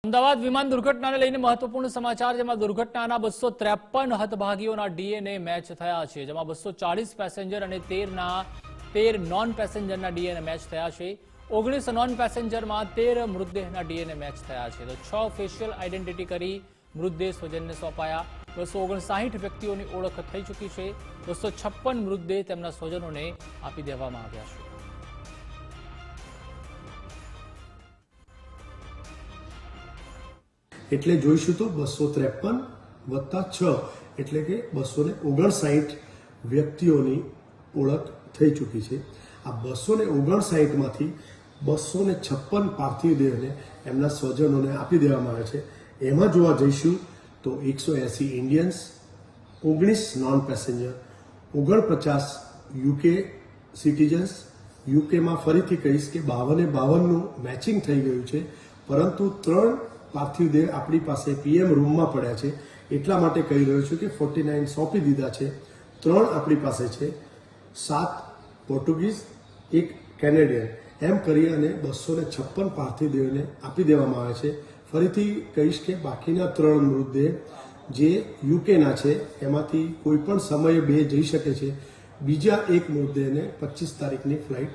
અમદાવાદ વિમાન દુર્ઘટનાને લઈને મહત્વપૂર્ણ સમાચાર, જેમાં દુર્ઘટનાના 253 હતભાગીઓના ડીએનએ મેચ થયા છે, જેમાં 240 પેસેન્જર અને 13 નોન પેસેન્જરના ડીએનએ મેચ થયા છે. 19 નોન પેસેન્જરમાં 13 મૃતદેહના ડીએનએ મેચ થયા છે. તો 6 ફેશિયલ આઈડેન્ટિટી કરી મૃતદેહ સ્વજનને સોંપાયા. 259 વ્યક્તિઓની ઓળખ થઈ ચૂકી છે. 256 મૃતદેહ તેમના સ્વજનોને આપી દેવામાં આવ્યા છે. એટલે જોઈશું તો 253 વત્તા 6 એટલે કે 259 વ્યક્તિઓની ઓળખ થઈ ચૂકી છે. આ 259 માંથી 256 પાર્થિવ દેહને એમના સ્વજનોને આપી દેવામાં આવે છે. એમાં જોવા જઈશું તો 180 Indians, 19 non passenger, 49 UK citizens. યુકેમાં ફરીથી કહીશ કે 52-52નું મેચિંગ થઈ ગયું છે, પરંતુ 3 પાર્થિવ દેહ આપણી પાસે પીએમ રૂમમાં પડ્યા છે. એટલા માટે કહી રહ્યો છું કે 49 સોંપી દીધા છે. 3 આપણી પાસે છે, 7 પોર્ટુગીઝ, 1 કેનેડિયન. એમ કરી અને 256 પાર્થિવ દેહને આપી દેવામાં આવે છે. ફરીથી કહીશ કે બાકીના 3 મૃતદેહ જે યુકેના છે એમાંથી કોઈ પણ સમયે 2 જઈ શકે છે. બીજા 1 મૃતદેહને 25 તારીખની ફ્લાઇટ